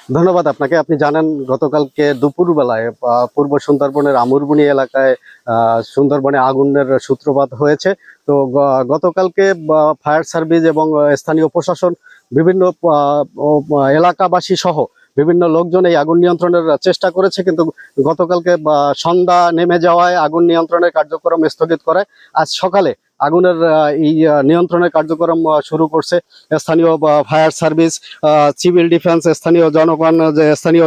ধন্যবাদ আপনাকে। আপনি জানেন গতকালকে দুপুরবেলায় পূর্ব সুন্দরবনের আমুরবুনি এলাকায় সুন্দরবনে আগুনের সূত্রপাত হয়েছে। তো গতকালকে ফায়ার সার্ভিস এবং স্থানীয় প্রশাসন বিভিন্ন এলাকাবাসী সহ বিভিন্ন লোকজন এই আগুন নিয়ন্ত্রণের চেষ্টা করেছে, কিন্তু গতকালকে সন্ধ্যা নেমে যাওয়ায় আগুন নিয়ন্ত্রণের কার্যক্রম স্থগিত করায় আজ সকালে আগুনের এই নিয়ন্ত্রণের কার্যক্রম শুরু করছে স্থানীয় ফায়ার সার্ভিস, সিভিল ডিফেন্স, স্থানীয়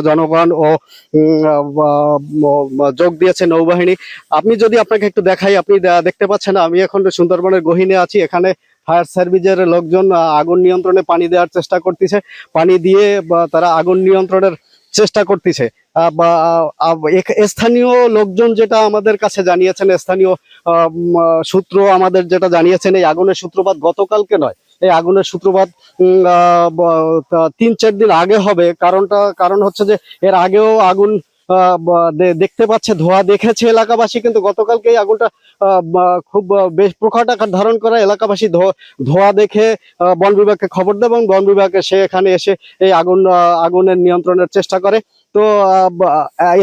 জনগণ ও যোগ দিয়েছে নৌবাহিনী। আমি যদি আপনাকে একটু দেখাই, আপনি দেখতে পাচ্ছেন আমি এখন সুন্দরবনের গহীনে আছি। এখানে ফায়ার সার্ভিসের লোকজন আগুন নিয়ন্ত্রণে পানি দেওয়ার চেষ্টা করতেছে, পানি দিয়ে তারা আগুন নিয়ন্ত্রণের চেষ্টা করতেছে। স্থানীয় লোকজন যেটা আমাদের কাছে জানিয়েছেন, স্থানীয় সূত্র আমাদের যেটা জানিয়েছেন, এই আগুনের সূত্রপাত গতকালকে নয়, এই আগুনের সূত্রপাত 3-4 দিন আগে হবে। কারণ হচ্ছে যে এর আগেও আগুন দেখতে পাচ্ছে, ধোঁয়া দেখেছে এলাকাবাসী, কিন্তু গতকালকে এই আগুনটা খুব বেশ প্রখর আকার ধারণ করা। এলাকাবাসী ধোঁয়া দেখে বন বিভাগকে খবর দেয় এবং বন বিভাগ এখানে এসে এই আগুনের নিয়ন্ত্রণের চেষ্টা করে। তো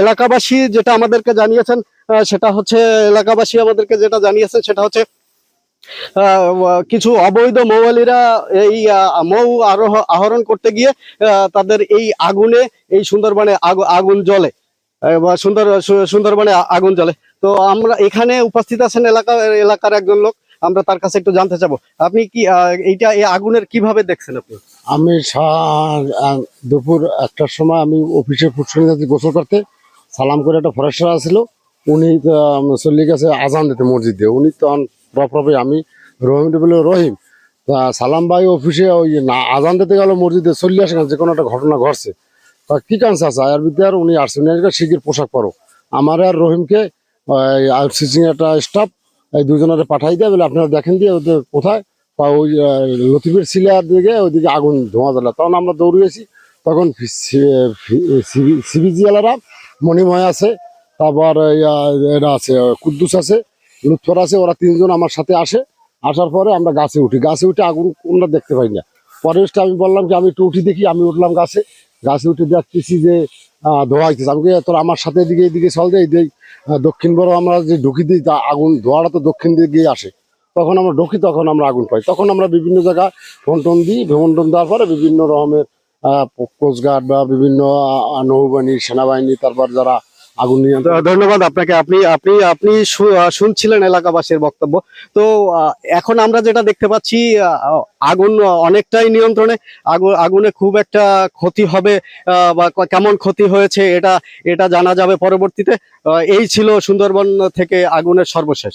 এলাকাবাসী যেটা আমাদেরকে জানিয়েছেন সেটা হচ্ছে কিছু অবৈধ মৌয়ালিরা এই মৌ আহরণ করতে গিয়ে তাদের এই সুন্দরবনে আগুন জ্বলে, সুন্দরবনে আগুন জ্বলে। তো আমরা এখানে উপস্থিত আছেন এলাকার একজন লোক, আমরা তার কাছে একটু জানতে চাবো, আপনি কি এই আগুনের কিভাবে দেখছেন আপনি? আমি দুপুর 1টার সময় আমি অফিসে ফুটসুনি যাচ্ছি গোসল করতে, সালাম করে একটা ফরেস্টার আসছিল, উনি চলে গেছে আজান দিতে মসজিদে। উনি তখন প্রপে আমি রহিম বলে রহিম সালাম ভাই অফিসে ওই না আজান দিতে গেল মসজিদে, চলে আসে যে কোনো একটা ঘটনা ঘটছে। তা কি কারণ আছে আর বিদ্যা আর উনি আসছেন শিখির পোশাক পরো, আমার আর রহিমকে আউটসোর্সিং একটা স্টাফ এই দুজনের পাঠাই দেয় বলে আপনারা দেখেন দিয়ে ওদের কোথায় ওই লতিফের সিলিয়ার দিকে ওইদিকে আগুন ধোঁয়া জ্বলা। তখন আমরা দৌড়িয়েছি, তখন সিবিজিওয়ালারা মণিময় আছে, তারপর এরা আছে কুদ্দুস আছে, লুৎফর আছে, ওরা 3 জন আমার সাথে আসার পরে আমরা গাছে উঠে আগুন আমরা দেখতে পাই না। পরে আমি বললাম কি আমি একটু উঠি দেখি, আমি উঠলাম গাছে উঠে দেখতেছি যে ধোঁয়া হইতেছে। আমি তোর আমার সাথে এদিকে চল দেয় দক্ষিণ বড় আমরা যে ঢুকি দিই আগুন ধোঁয়াটা তো দক্ষিণ দিকে গিয়ে আসে। তখন আমরা ঢুকি, তখন আমরা আগুন পাই। তখন আমরা বিভিন্ন জায়গায় ফোন দিই, ভ্রমণ দেওয়ার পরে বিভিন্ন রকমের কোস্টগার্ড বা বিভিন্ন নৌবাহিনী, সেনাবাহিনী, তারপর যারা আগুন নিয়ন্ত্রণ। ধন্যবাদ আপনাকে। আপনি শুনছিলেন এলাকাবাসীর বক্তব্য। তো এখন আমরা যেটা দেখতে পাচ্ছি, আগুন অনেকটাই নিয়ন্ত্রণে। আগুনে খুব একটা ক্ষতি হবে বা কেমন ক্ষতি হয়েছে এটা জানা যাবে পরবর্তীতে। এই ছিল সুন্দরবন থেকে আগুনের সর্বশেষ।